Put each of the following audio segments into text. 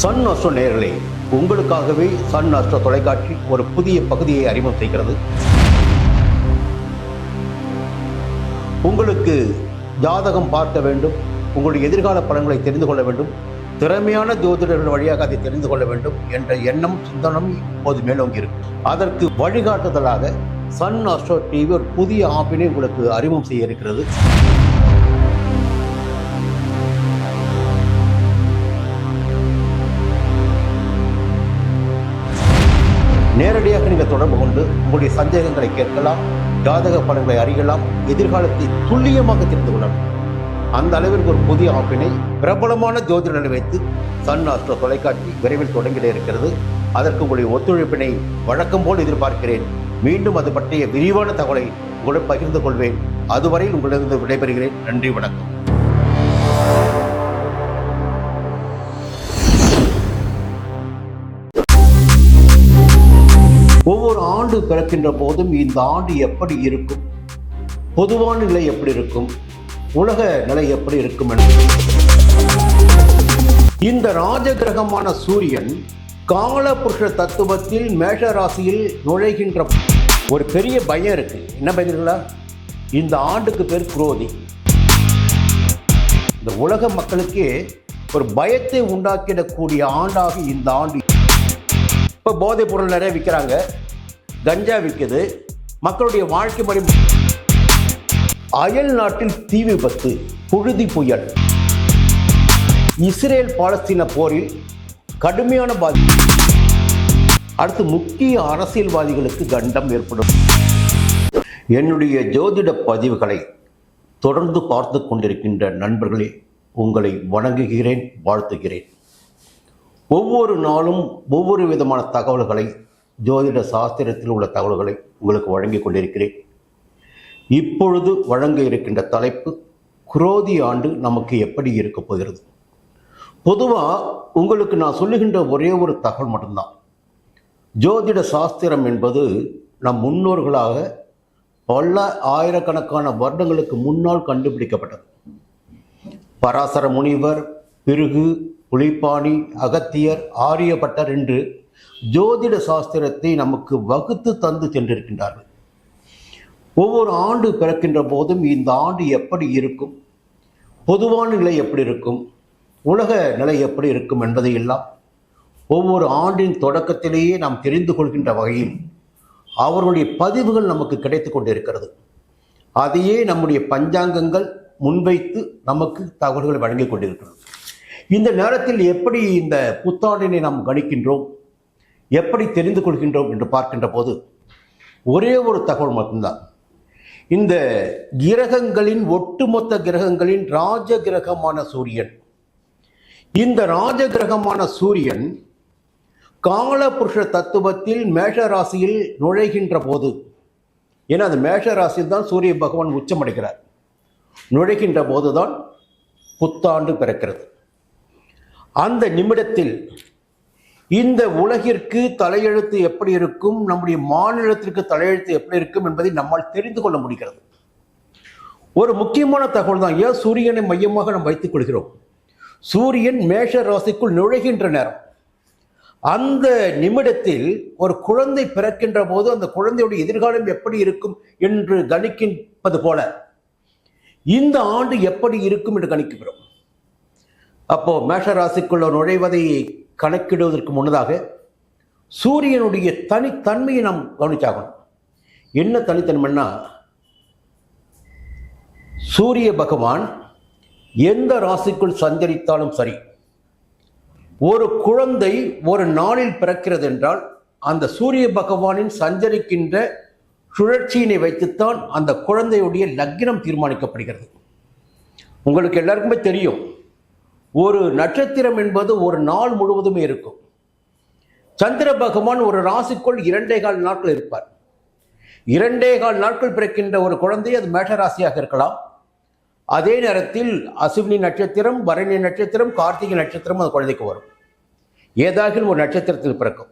Sun astro நேயர்களே, உங்களுக்காகவே Sun astro தொலைக்காட்சி ஒரு புதிய பகுதியை அறிமுகம் செய்கிறது. உங்களுக்கு ஜாதகம் பார்க்க வேண்டும், உங்களுடைய எதிர்கால பலன்களை தெரிந்து கொள்ள வேண்டும், திறமையான ஜோதிடர்கள் வழியாக அதை தெரிந்து கொள்ள வேண்டும் என்ற எண்ணம் சிந்தனம் இப்போது மேலோங்கி இருக்கு. அதற்கு வழிகாட்டுதலாக சன் அஸ்ட்ரோ டிவி ஒரு புதிய ஆப்பினை உங்களுக்கு அறிமுகம் செய்ய இருக்கிறது. நேரடியாக நீங்கள் தொடர்பு கொண்டு உங்களுடைய சந்தேகங்களை கேட்கலாம், ஜாதக பலன்களை அறியலாம், எதிர்காலத்தை துல்லியமாக தெரிந்து கொள்ளலாம். அந்த அளவிற்கு ஒரு புதிய ஆப்பினை பிரபலமான ஜோதிடர்களை வைத்து சன் அஸ்ட்ரோ தொலைக்காட்சி விரைவில் தொடங்கிட இருக்கிறது. அதற்கு உங்களுடைய ஒத்துழைப்பினை வழக்கம் போல் எதிர்பார்க்கிறேன். மீண்டும் அது பற்றிய விரிவான தகவலை உங்களுடன் பகிர்ந்து கொள்வேன். அதுவரை உங்களிடம் விடைபெறுகிறேன். நன்றி, வணக்கம். ஒவ்வொரு ஆண்டு பிறக்கின்ற போதும் இந்த ஆண்டு எப்படி இருக்கும், பொதுவான நிலை எப்படி இருக்கும், உலக நிலை எப்படி இருக்கும் என்று இந்த ராஜகிரகமான சூரியன் காலபுருஷ தத்துவத்தில் மேஷ ராசியில் நுழைகின்ற ஒரு பெரிய பயம் இருக்கு. என்ன பயந்துங்களா? இந்த ஆண்டுக்கு பேர் குரோதி. இந்த உலக மக்களுக்கே ஒரு பயத்தை உண்டாக்கிடக்கூடிய ஆண்டாக இந்த ஆண்டு. இப்போ போதைப் பொருள் நிறைய விற்கிறாங்க, கஞ்சா விற்குது, மக்களுடைய வாழ்க்கை முறை. அயல் நாட்டில் தீ விபத்து, புழுதி புயல், இஸ்ரேல் பாலஸ்தீன போரில் கடுமையான பாதிப்பு. அடுத்து முக்கிய அரசியல்வாதிகளுக்கு கண்டம் ஏற்படும். என்னுடைய ஜோதிட பதிவுகளை தொடர்ந்து பார்த்து கொண்டிருக்கின்ற நண்பர்களே, உங்களை வணங்குகிறேன், வாழ்த்துகிறேன். ஒவ்வொரு நாளும் ஒவ்வொரு விதமான தகவல்களை, ஜோதிட சாஸ்திரத்தில் உள்ள தகவல்களை உங்களுக்கு வழங்கி கொண்டிருக்கிறேன். இப்பொழுது வழங்க இருக்கின்ற தலைப்பு, குரோதி ஆண்டு நமக்கு எப்படி இருக்க போகிறது. பொதுவாக உங்களுக்கு நான் சொல்லுகின்ற ஒரே ஒரு தகவல் மட்டும்தான். ஜோதிட சாஸ்திரம் என்பது நம் முன்னோர்களாக பல ஆயிரக்கணக்கான வருடங்களுக்கு முன்னால் கண்டுபிடிக்கப்பட்டது. பராசர முனிவர், பிருகு, புலிப்பாணி, அகத்தியர், ஆரியபட்டர் என்று ஜோதிட சாஸ்திரத்தை நமக்கு வகுத்து தந்து சென்றிருக்கின்றார்கள். ஒவ்வொரு ஆண்டு பிறக்கின்ற போதும் இந்த ஆண்டு எப்படி இருக்கும், பொதுவான நிலை எப்படி இருக்கும், உலக நிலை எப்படி இருக்கும் என்பதையெல்லாம் ஒவ்வொரு ஆண்டின் தொடக்கத்திலேயே நாம் தெரிந்து கொள்கின்ற வகையில் அவர்களுடைய பதிவுகள் நமக்கு கிடைத்து கொண்டிருக்கிறது. அதையே நம்முடைய பஞ்சாங்கங்கள் முன்வைத்து நமக்கு தகவல்களை வழங்கி கொண்டிருக்கிறது. இந்த நேரத்தில் எப்படி இந்த புத்தாண்டினை நாம் கணிக்கின்றோம், எப்படி தெரிந்து கொள்கின்றோம் என்று பார்க்கின்ற போது ஒரே ஒரு தகவல் மட்டும்தான். இந்த கிரகங்களின் ஒட்டுமொத்த கிரகங்களின் ராஜ கிரகமான சூரியன், இந்த ராஜ கிரகமான சூரியன் காலபுருஷ தத்துவத்தில் மேஷ ராசியில் நுழைகின்ற போது, ஏன்னா அந்த மேஷ ராசியில் தான் சூரிய பகவான் உச்சமடைகிறார், நுழைகின்ற போதுதான் புத்தாண்டு பிறக்கிறது. அந்த நிமிடத்தில் இந்த உலகிற்கு தலையெழுத்து எப்படி இருக்கும், நம்முடைய மாநிலத்திற்கு தலையெழுத்து எப்படி இருக்கும் என்பதை நம்மால் தெரிந்து கொள்ள முடிகிறது. ஒரு முக்கியமான தகவல் தான். ஏன் சூரியனை மையமாக நாம் வைத்துக் கொள்கிறோம்? சூரியன் மேஷ ராசிக்குள் நுழைகின்ற நேரம். அந்த நிமிடத்தில் ஒரு குழந்தை பிறக்கின்ற போது அந்த குழந்தையுடைய எதிர்காலம் எப்படி இருக்கும் என்று கணிக்கின்றது போல இந்த ஆண்டு எப்படி இருக்கும் என்று கணிக்கிறோம். அப்போ மேஷ ராசிக்குள்ள நுழைவதை கணக்கிடுவதற்கு முன்னதாக சூரியனுடைய தனித்தன்மையை நாம் கவனிச்சாகணும். என்ன தனித்தன்மைன்னா, சூரிய பகவான் எந்த ராசிக்குள் சஞ்சரித்தாலும் சரி, ஒரு குழந்தை ஒரு நாளில் பிறக்கிறது என்றால் அந்த சூரிய பகவானின் சஞ்சரிக்கின்ற சுழற்சியினை வைத்துத்தான் அந்த குழந்தையுடைய லக்னம் தீர்மானிக்கப்படுகிறது. உங்களுக்கு எல்லாருக்குமே தெரியும், ஒரு நட்சத்திரம் என்பது ஒரு நாள் முழுவதுமே இருக்கும். சந்திர பகவான் ஒரு ராசிக்குள் 2.25 நாட்கள் இருப்பார். 2.25 நாட்கள் பிறக்கின்ற ஒரு குழந்தை அது மேஷ ராசியாக இருக்கலாம். அதே நேரத்தில் அசுவினி நட்சத்திரம், பரணி நட்சத்திரம், கார்த்திகை நட்சத்திரம் அந்த குழந்தைக்கு வரும். ஏதாகிலும் ஒரு நட்சத்திரத்தில் பிறக்கும்.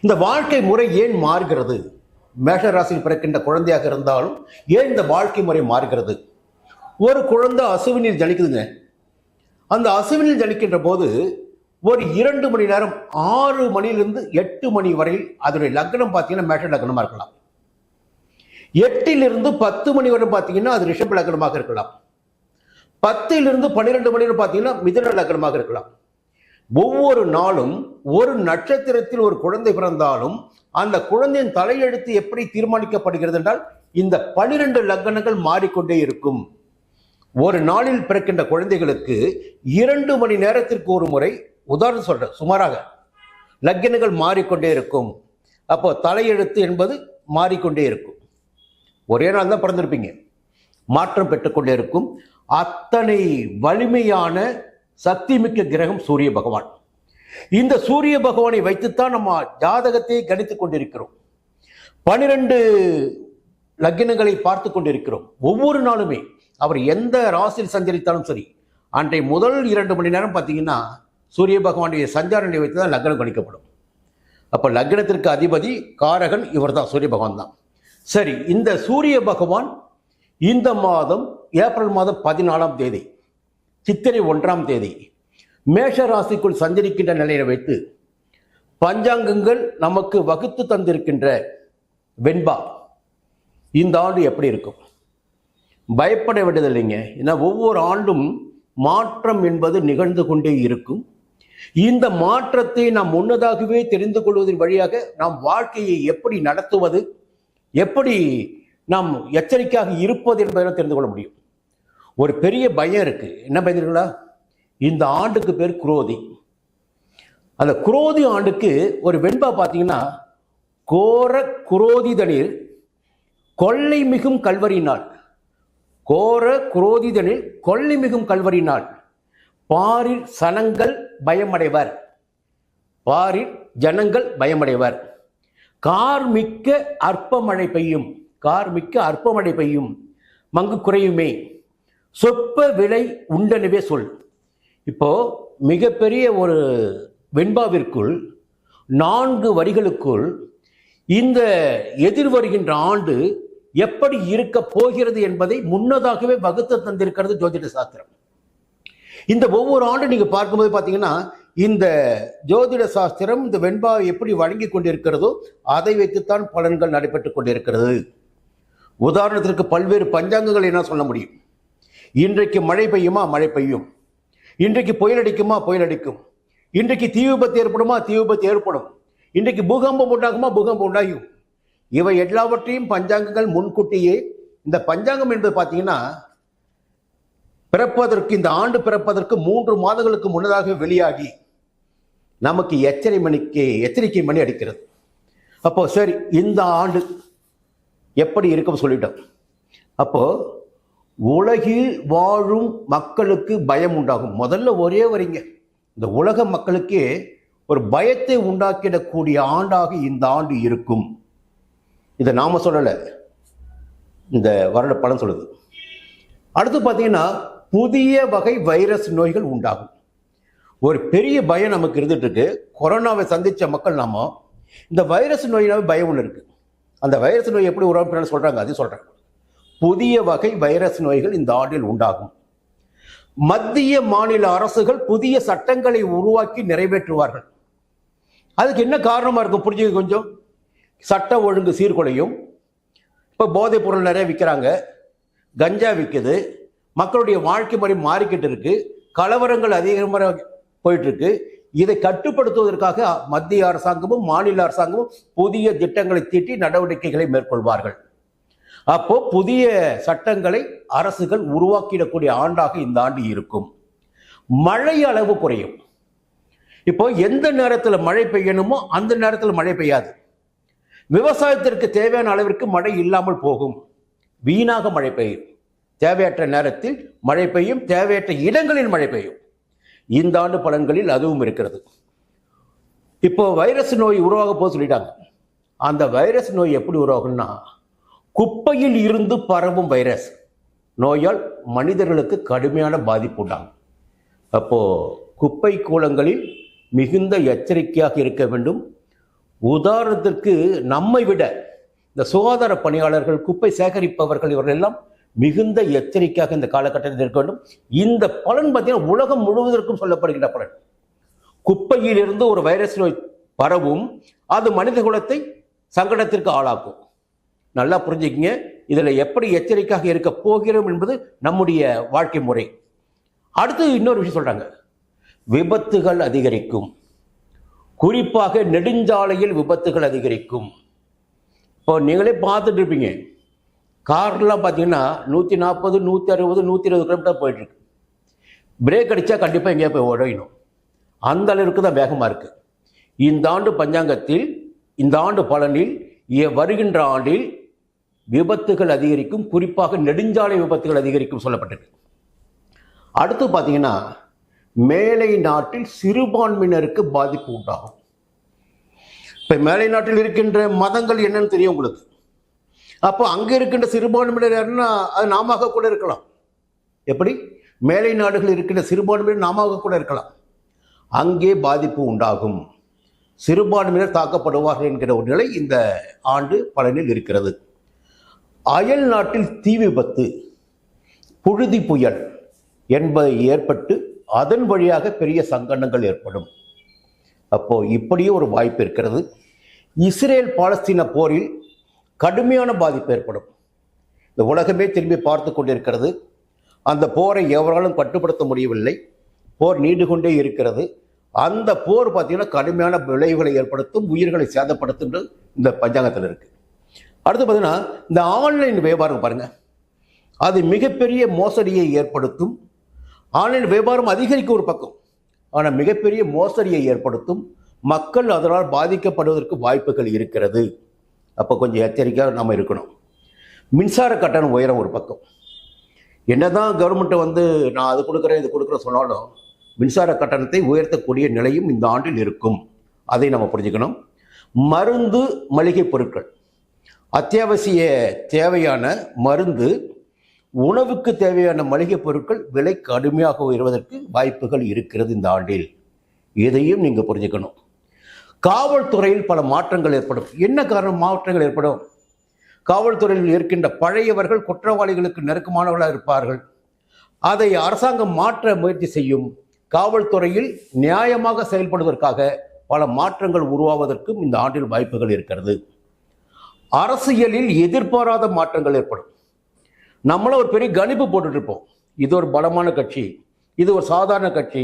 இந்த வாழ்க்கை முறை ஏன் மாறுகிறது? மேஷ ராசியில் பிறக்கின்ற குழந்தையாக இருந்தாலும் ஏன் இந்த வாழ்க்கை முறை மாறுகிறது? ஒரு குழந்தை அசுவினில் ஜனிக்குதுங்க. அந்த அசுவினில் ஜனிக்கின்ற போது ஒரு 2 மணி நேரம் 6 மணியிலிருந்து 8 மணி வரையில் அதனுடைய லக்னம் பார்த்தீங்கன்னா மேஷ லக்னமா இருக்கலாம். 8லிருந்து 10 மணி வரை பார்த்தீங்கன்னா அது ரிஷப லக்னமாக இருக்கலாம். 10லிருந்து 12 மணி வரை பார்த்தீங்கன்னா மிதுன லக்னமாக இருக்கலாம். ஒவ்வொரு நாளும் ஒரு நட்சத்திரத்தில் ஒரு குழந்தை பிறந்தாலும் அந்த குழந்தையின் தலையெழுத்து எப்படி தீர்மானிக்கப்படுகிறது என்றால் இந்த 12 லக்னங்கள் மாறிக்கொண்டே இருக்கும். ஒரு நாளில் பிறக்கின்ற குழந்தைகளுக்கு 2 மணி நேரத்திற்கு ஒரு முறை, உதாரணம் சொல்றேன், சுமாராக லக்னங்கள் மாறிக்கொண்டே இருக்கும். அப்போ தலையெழுத்து என்பது மாறிக்கொண்டே இருக்கும். ஒரே நாள் தான் பிறந்திருப்பீங்க, மாற்றம் பெற்றுக்கொண்டே இருக்கும். அத்தனை வலிமையான சக்தி மிக்க கிரகம் சூரிய பகவான். இந்த சூரிய பகவானை வைத்துத்தான் நம்ம ஜாதகத்தை கணித்துக் கொண்டிருக்கிறோம். 12 லக்னங்களை பார்த்து கொண்டிருக்கிறோம். ஒவ்வொரு நாளுமே அவர் எந்த ராசியில் சஞ்சரித்தாலும் சரி, அன்றைய முதல் 2 மணி நேரம் பார்த்தீங்கன்னா சூரிய பகவானுடைய சஞ்சாரங்களை வைத்து தான் லக்னம் கணிக்கப்படும். அப்போ லக்னத்திற்கு அதிபதி காரகன் இவர் தான், சூரிய பகவான் தான். சரி, இந்த சூரிய பகவான் இந்த மாதம் ஏப்ரல் மாதம் 14ஆம் தேதி சித்திரை 1ஆம் தேதி மேஷ ராசிக்குள் சஞ்சரிக்கின்ற நிலையை வைத்து பஞ்சாங்கங்கள் நமக்கு வகுத்து தந்திருக்கின்ற வெண்பா இந்த ஆண்டு எப்படி இருக்கும்? பயப்பட வேண்டியதில்லைங்க. ஏன்னா ஒவ்வொரு ஆண்டும் மாற்றம் என்பது நிகழ்ந்து கொண்டே இருக்கும். இந்த மாற்றத்தை நாம் முன்னதாகவே தெரிந்து கொள்வதன் வழியாக நாம் வாழ்க்கையை எப்படி நடத்துவது, எப்படி நாம் எச்சரிக்கையாக இருப்பது என்பதை தெரிந்து கொள்ள முடியும். ஒரு பெரிய பயம் இருக்கு. என்ன பயந்துங்களா? இந்த ஆண்டுக்கு பேர் குரோதி. அந்த குரோதி ஆண்டுக்கு ஒரு வெண்பா பார்த்தீங்கன்னா, கோர குரோதிதனில் கொள்ளை மிகும் கல்வரினால், கோர குரோதிதனில் கொள்ளை மிகும் கல்வரினால் பாரில் சனங்கள் பயமடைவர், பாரில் ஜனங்கள் பயமடைவர். கார்மிக்க அற்பமழை பெய்யும், கார்மிக்க அற்பமழை பெய்யும், மங்கு குறையுமே, சொற்ப விலை உண்டனவே சொல். இப்போ மிகப்பெரிய ஒரு வெண்பாவிற்குள் 4 வரிகளுக்குள் இந்த எதிர்வருகின்ற ஆண்டு எப்படி இருக்க போகிறது என்பதை முன்னதாகவே வகுத்து தந்திருக்கிறது ஜோதிட சாஸ்திரம். இந்த ஒவ்வொரு ஆண்டு நீங்க பார்க்கும்போது பார்த்தீங்கன்னா, இந்த ஜோதிட சாஸ்திரம் இந்த வெண்பாவை எப்படி வழங்கி கொண்டிருக்கிறதோ அதை வைத்துத்தான் பலன்கள் நடைபெற்றுக் கொண்டிருக்கிறது. உதாரணத்திற்கு பல்வேறு பஞ்சாங்கங்கள் என்ன சொல்ல முடியும்? இன்றைக்கு மழை பெய்யுமா? மழை பெய்யும். இன்றைக்கு புயல் அடிக்குமா? புயல் அடிக்கும். இன்றைக்கு தீ விபத்து ஏற்படுமா? தீ விபத்து ஏற்படும். இன்றைக்கு பூகம்பம் உண்டாகுமா? பூகம்பம் உண்டாகும். இவை எல்லாவற்றையும் பஞ்சாங்கங்கள் முன்கூட்டியே, இந்த பஞ்சாங்கம் என்பது பார்த்தீங்கன்னா பிறப்பதற்கு, இந்த ஆண்டு பிறப்பதற்கு 3 மாதங்களுக்கு முன்னதாக வெளியாகி நமக்கு எச்சரிக்கை மணி அடிக்கிறது. அப்போ சரி, இந்த ஆண்டு எப்படி இருக்கும் சொல்லிட்டோம். அப்போ உலகில் வாழும் மக்களுக்கு பயம் உண்டாகும். முதல்ல ஒரே வரிங்க, இந்த உலக மக்களுக்கே ஒரு பயத்தை உண்டாக்கிடக்கூடிய ஆண்டாக இந்த ஆண்டு இருக்கும். இதை நாம சொல்லலை, இந்த வருட பலன் சொல்லுது. அடுத்து பார்த்தீங்கன்னா, புதிய வகை வைரஸ் நோய்கள் உண்டாகும். ஒரு பெரிய பயம் நமக்கு இருந்துட்டு இருக்கு. கொரோனாவை சந்திச்ச மக்கள் நாம இந்த வைரஸ் நோயினாவே பயம் ஒன்று இருக்கு. அந்த வைரஸ் நோய் எப்படி உருவாக்குன்னு சொல்றாங்க, அது சொல்றாங்க. புதிய வகை வைரஸ் நோய்கள் இந்த ஆண்டில் உண்டாகும். மத்திய மாநில அரசுகள் புதிய சட்டங்களை உருவாக்கி நிறைவேற்றுவார்கள். அதுக்கு என்ன காரணமா இருக்கும் புரிஞ்சுக்க கொஞ்சம். சட்ட ஒழுங்கு சீர்குலையும். இப்போ போதைப் பொருள் நிறைய விற்கிறாங்க, கஞ்சா விற்குது, மக்களுடைய வாழ்க்கை முறை மாறிக்கிட்டு இருக்கு, கலவரங்கள் அதிகமாக போயிட்டு இருக்கு. இதை கட்டுப்படுத்துவதற்காக மத்திய அரசாங்கமும் மாநில அரசாங்கமும் புதிய திட்டங்களை தீட்டி நடவடிக்கைகளை மேற்கொள்வார்கள். அப்போ புதிய சட்டங்களை அரசுகள் உருவாக்கிடக்கூடிய ஆண்டாக இந்த ஆண்டு இருக்கும். மழை அளவு குறையும். இப்போ எந்த நேரத்தில் மழை பெய்யணுமோ அந்த நேரத்தில் மழை பெய்யாது. விவசாயத்திற்கு தேவையான அளவிற்கு மழை இல்லாமல் போகும். வீணாக மழை பெய்யும். தேவையற்ற நேரத்தில் மழை பெய்யும், தேவையற்ற இடங்களில் மழை பெய்யும். இந்த ஆண்டு பலன்களில் அதுவும் இருக்கிறது. இப்போ வைரஸ் நோய் உருவாக போது சொல்லிட்டாங்க. அந்த வைரஸ் நோய் எப்படி உருவாகும்னா, குப்பையில் இருந்து பரவும் வைரஸ் நோயால் மனிதர்களுக்கு கடுமையான பாதிப்பு உண்டாகும். அப்போ குப்பை கூலங்களில் மிகுந்த எச்சரிக்கையாக இருக்க வேண்டும். உதாரணத்திற்கு நம்மை விட இந்த சுகாதார பணியாளர்கள், குப்பை சேகரிப்பவர்கள், இவர்கள் எல்லாம் மிகுந்த எச்சரிக்கையாக இந்த காலகட்டத்தில் இருக்க வேண்டும். இந்த பலன் பார்த்தீங்கன்னா உலகம் முழுவதற்கும் சொல்லப்படுகின்ற பலன். குப்பையிலிருந்து ஒரு வைரஸ் நோய் பரவும், அது மனித குலத்தை சங்கடத்திற்கு ஆளாக்கும். நல்லா புரிஞ்சுக்கிங்க. இதில் எப்படி எச்சரிக்கையாக இருக்க போகிறோம் என்பது நம்முடைய வாழ்க்கை முறை. அடுத்து இன்னொரு விஷயம் சொல்றாங்க, விபத்துகள் அதிகரிக்கும். குறிப்பாக நெடுஞ்சாலையில் விபத்துகள் அதிகரிக்கும். இப்போ நீங்களே பார்த்துட்டு இருப்பீங்க, கார்லாம் பார்த்தீங்கன்னா 140, 160, 120 கிலோமீட்டர் போயிட்டு இருக்கு. பிரேக் அடித்தா கண்டிப்பாக எங்கேயா போய் உடையணும். அந்த அளவுக்கு தான் வேகமாக இருக்குது. இந்த ஆண்டு பஞ்சாங்கத்தில், இந்த ஆண்டு பலனில், வருகின்ற ஆண்டில் விபத்துகள் அதிகரிக்கும், குறிப்பாக நெடுஞ்சாலை விபத்துகள் அதிகரிக்கும் சொல்லப்பட்டிருக்கு. அடுத்து பார்த்தீங்கன்னா, மேலை நாட்டில் சிறுபான்மையினருக்கு பாதிப்பு உண்டாகும். இப்போ மேலை நாட்டில் இருக்கின்ற மதங்கள் என்னன்னு தெரியும் உங்களுக்கு. அப்போ அங்கே இருக்கின்ற சிறுபான்மையினர் யாருன்னா அது நாம கூட இருக்கலாம். எப்படி? மேலை நாடுகள் இருக்கின்ற சிறுபான்மையினர் நாம கூட இருக்கலாம். அங்கே பாதிப்பு உண்டாகும், சிறுபான்மையினர் தாக்கப்படுவார்கள் என்கிற ஒரு நிலை இந்த ஆண்டு பலனில் இருக்கிறது. அயல் நாட்டில் தீ விபத்து, புழுதி புயல் என்பது ஏற்பட்டு அதன் வழியாக பெரிய சங்கடங்கள் ஏற்படும். அப்போ இப்படியே ஒரு வாய்ப்பு இருக்கிறது. இஸ்ரேல் பாலஸ்தீன போரில் கடுமையான பாதிப்பு ஏற்படும். இந்த உலகமே திரும்பி பார்த்து கொண்டிருக்கிறது. அந்த போரை எவராலும் கட்டுப்படுத்த முடியவில்லை. போர் நீண்டு கொண்டே இருக்கிறது. அந்த போர் பார்த்தீங்கன்னா கடுமையான விளைவுகளை ஏற்படுத்தும், உயிர்களை சேதப்படுத்தும் இந்த பஞ்சாங்கத்தில் இருக்கு. அடுத்து பார்த்தீங்கன்னா, இந்த ஆன்லைன் வியாபாரம் பாருங்க, அது மிகப்பெரிய மோசடியை ஏற்படுத்தும். ஆன்லைன் வியாபாரம் அதிகரிக்கும் ஒரு பக்கம், ஆனால் மிகப்பெரிய மோசடியை ஏற்படுத்தும். மக்கள் அதனால் பாதிக்கப்படுவதற்கு வாய்ப்புகள் இருக்கிறது. அப்போ கொஞ்சம் எச்சரிக்கையாக நம்ம இருக்கணும். மின்சார கட்டணம் உயரம் ஒரு பக்கம். என்னதான் கவர்மெண்ட்டை நான் அது கொடுக்குறேன் இது கொடுக்குறேன் சொன்னாலும் மின்சார கட்டணத்தை உயர்த்தக்கூடிய நிலையும் இந்த ஆண்டில் இருக்கும். அதை நம்ம புரிஞ்சுக்கணும். மருந்து, மளிகை பொருட்கள், அத்தியாவசிய தேவையான மருந்து, உணவுக்கு தேவையான மளிகை பொருட்கள் விலை கடுமையாக உயர்வதற்கு வாய்ப்புகள் இருக்கிறது இந்த ஆண்டில். இதையும் நீங்கள் புரிஞ்சுக்கணும். காவல்துறையில் பல மாற்றங்கள் ஏற்படும். என்ன காரணம் மாற்றங்கள் ஏற்படும்? காவல்துறையில் இருக்கின்ற பழையவர்கள் குற்றவாளிகளுக்கு நெருக்கமானவர்களாக இருப்பார்கள். அதை அரசாங்கம் மாற்ற முயற்சி செய்யும். காவல்துறையில் நியாயமாக செயல்படுவதற்காக பல மாற்றங்கள் உருவாவதற்கும் இந்த ஆண்டில் வாய்ப்புகள் இருக்கிறது. அரசியலில் எதிர்பாராத மாற்றங்கள் ஏற்படும். நம்மளும் ஒரு பெரிய கணிப்பு போட்டுட்டு இருப்போம், இது ஒரு பலமான கட்சி, இது ஒரு சாதாரண கட்சி,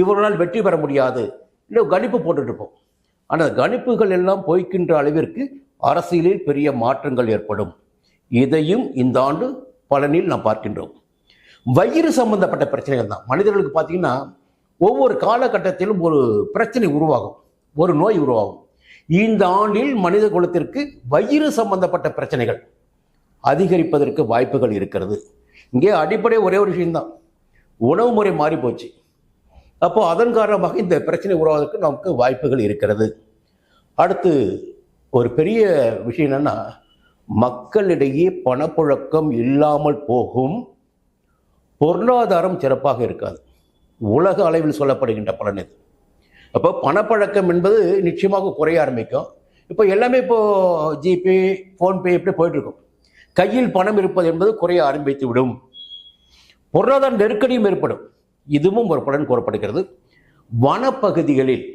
இவர்களால் வெற்றி பெற முடியாது, இல்லை கணிப்பு போட்டுட்டு இருப்போம். ஆனால் கணிப்புகள் எல்லாம் போய்க்கின்ற அளவிற்கு அரசியலில் பெரிய மாற்றங்கள் ஏற்படும். இதையும் இந்த ஆண்டு பலனில் நாம் பார்க்கின்றோம். வயிறு சம்பந்தப்பட்ட பிரச்சனைகள் தான். மனிதர்களுக்கு பார்த்தீங்கன்னா ஒவ்வொரு காலகட்டத்திலும் ஒரு பிரச்சனை உருவாகும், ஒரு நோய் உருவாகும். இந்த ஆண்டில் மனித குலத்திற்கு வயிறு சம்பந்தப்பட்ட பிரச்சனைகள் அதிகரிப்பதற்கு வாய்ப்புகள் இருக்கிறது. இங்கே அடிப்படை ஒரே ஒரு விஷயம்தான், உணவு முறை மாறி போச்சு. அப்போ அதன் காரணமாக இந்த பிரச்சனை உருவாவதற்கு நமக்கு வாய்ப்புகள் இருக்கிறது. அடுத்து ஒரு பெரிய விஷயம் என்னன்னா, மக்களிடையே பணப்புழக்கம் இல்லாமல் போகும், பொருளாதாரம் சிறப்பாக இருக்காது. உலக அளவில் சொல்லப்படுகின்ற பலன் இது. அப்போ பணப்பழக்கம் என்பது நிச்சயமாக குறைய ஆரம்பிக்கும். இப்போ எல்லாமே இப்போ ஜிபே, ஃபோன்பே இப்படி போயிட்டு இருக்கும். கையில் பணம் இருப்பது என்பது குறைய ஆரம்பித்து விடும். பொருளாதார நெருக்கடியும் ஏற்படும். இதுவும் ஒரு பலன் கூறப்படுகிறது. வனப்பகுதிகளில்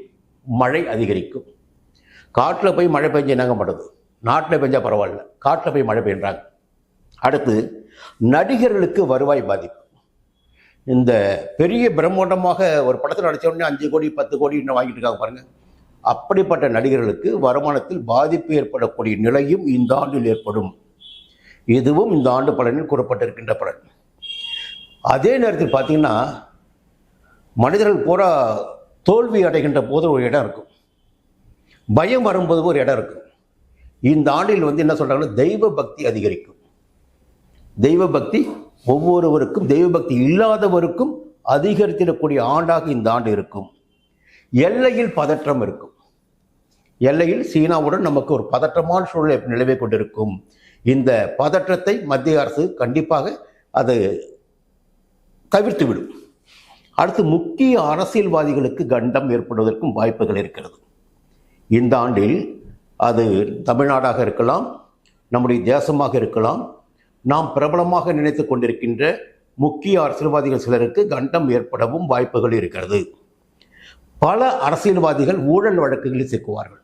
மழை அதிகரிக்கும். காட்டில் போய் மழை பெஞ்சு என்னங்க பண்ணுறது? நாட்டில் பெஞ்சா பரவாயில்ல, காட்டில் போய் மழை பெய்கிறாங்க. அடுத்து நடிகர்களுக்கு வருவாய் பாதிப்பு. இந்த பெரிய பிரம்மாண்டமாக ஒரு படத்தில் நடித்த உடனே 5 கோடி 10 கோடி இன்னும் வாங்கிட்டு இருக்காங்க பாருங்க. அப்படிப்பட்ட நடிகர்களுக்கு வருமானத்தில் பாதிப்பு ஏற்படக்கூடிய நிலையும் இந்த ஆண்டில் ஏற்படும். இதுவும் இந்த ஆண்டு பலனில் கூறப்பட்டிருக்கின்ற பலன். அதே நேரத்தில் பார்த்தீங்கன்னா, மனிதர்கள் பூரா தோல்வி அடைகின்ற போது ஒரு இடம் இருக்கும், பயம் வரும்போது ஒரு இடம் இருக்கும். இந்த ஆண்டில் என்ன சொல்றாங்கன்னா, தெய்வ பக்தி அதிகரிக்கும். தெய்வ பக்தி ஒவ்வொருவருக்கும், தெய்வ பக்தி இல்லாதவருக்கும் அதிகரித்திடக்கூடிய ஆண்டாக இந்த ஆண்டு இருக்கும். எல்லையில் பதற்றம் இருக்கும். எல்லையில் சீனாவுடன் நமக்கு ஒரு பதற்றமான சூழலை நிலவை கொண்டிருக்கும். இந்த பதற்றத்தை மத்திய அரசு கண்டிப்பாக அது தவிர்த்து விடும். அடுத்து முக்கிய அரசியல்வாதிகளுக்கு கண்டம் ஏற்படுவதற்கும் வாய்ப்புகள் இருக்கிறது. இந்த ஆண்டில் அது தமிழ்நாடாக இருக்கலாம், நம்முடைய தேசமாக இருக்கலாம், நாம் பிரபலமாக நினைத்து கொண்டிருக்கின்ற முக்கிய அரசியல்வாதிகள் சிலருக்கு கண்டம் ஏற்படவும் வாய்ப்புகள் இருக்கிறது. பல அரசியல்வாதிகள் ஊழல் வழக்குகளில் சிக்குவார்கள்.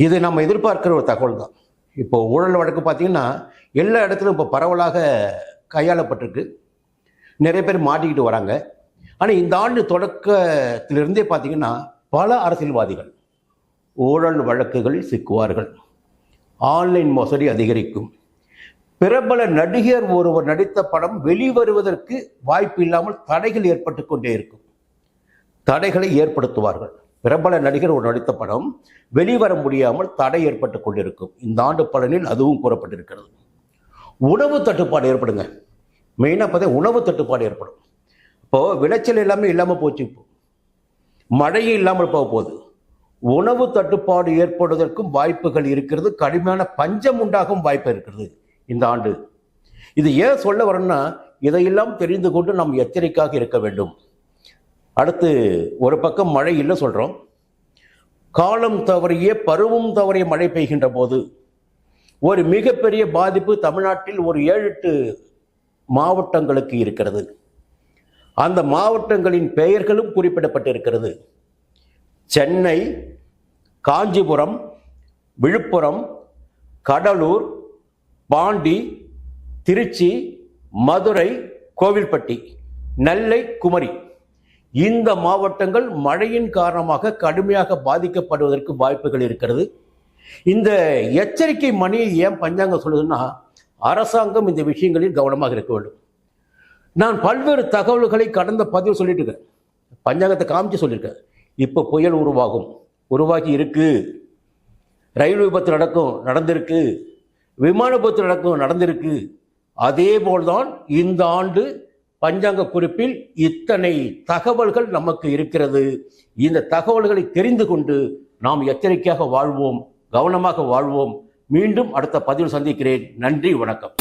இது நம்ம எதிர்பார்க்கிற ஒரு தகவல் தான். இப்போ ஊழல் வழக்கு பார்த்தீங்கன்னா எல்லா இடத்துலையும் இப்போ பரவலாக கையாளப்பட்டிருக்கு. நிறைய பேர் மாட்டிக்கிட்டு வராங்க. ஆனால் இந்த ஆண்டு தொடக்கத்திலிருந்தே பார்த்தீங்கன்னா பல அரசியல்வாதிகள் ஊழல் வழக்குகளில் சிக்குவார்கள். ஆன்லைன் மோசடி அதிகரிக்கும். பிரபல நடிகர் ஒருவர் நடித்த படம் வெளிவருவதற்கு வாய்ப்பு இல்லாமல் தடைகள் ஏற்பட்டு கொண்டே இருக்கும். தடைகளை ஏற்படுத்துவார்கள். பிரபல நடிகர் ஒரு நடித்த படம் வெளிவர முடியாமல் தடை ஏற்பட்டு கொண்டிருக்கும். இந்த ஆண்டு பலனில் அதுவும் கூறப்பட்டிருக்கிறது. உணவு தட்டுப்பாடு ஏற்படுங்க. மெயினாக பார்த்தா உணவு தட்டுப்பாடு ஏற்படும். இப்போது விளைச்சல் எல்லாமே இல்லாமல் போச்சு. இப்போ மழையும் இல்லாமல் போக போகுது. உணவு தட்டுப்பாடு ஏற்படுவதற்கும் வாய்ப்புகள் இருக்கிறது. கடுமையான பஞ்சம் உண்டாகும் வாய்ப்பு இருக்கிறது இந்த ஆண்டு. இது ஏன் சொல்ல வரேன்னா, இதையெல்லாம் தெரிந்து கொண்டு நாம் எச்சரிக்கையாக இருக்க வேண்டும். அடுத்து ஒரு பக்கம் மழை இல்லை சொல்கிறோம். காலம் தவறிய பருவம் தவறிய மழை பெய்கின்ற போது ஒரு மிகப்பெரிய பாதிப்பு தமிழ்நாட்டில் ஒரு 7-8 மாவட்டங்களுக்கு இருக்கிறது. அந்த மாவட்டங்களின் பெயர்களும் குறிப்பிடப்பட்டிருக்கிறது. சென்னை, காஞ்சிபுரம், விழுப்புரம், கடலூர், பாண்டி, திருச்சி, மதுரை, கோவில்பட்டி, நெல்லை, குமரி, இந்த மாவட்டங்கள் மழையின் காரணமாக கடுமையாக பாதிக்கப்படுவதற்கு வாய்ப்புகள் இருக்கிறது. இந்த எச்சரிக்கை மணியை ஏன் பஞ்சாங்கம் சொல்லுதுன்னா, அரசாங்கம் இந்த விஷயங்களில் கவனமாக இருக்க வேண்டும். நான் பல்வேறு தகவல்களை கடந்த பதிவு சொல்லிட்டு இருக்கேன். பஞ்சாங்கத்தை காமிச்சு சொல்லியிருக்கேன். இப்போ புயல் உருவாகி இருக்கு. ரயில் விபத்து நடந்திருக்கு. விமான விபத்து நடந்திருக்கு. அதே போல்தான் இந்த ஆண்டு பஞ்சாங்க குறிப்பில் இத்தனை தகவல்கள் நமக்கு இருக்கிறது. இந்த தகவல்களை தெரிந்து கொண்டு நாம் எச்சரிக்கையாக வாழ்வோம், கவனமாக வாழ்வோம். மீண்டும் அடுத்த பதிவில் சந்திக்கிறேன். நன்றி, வணக்கம்.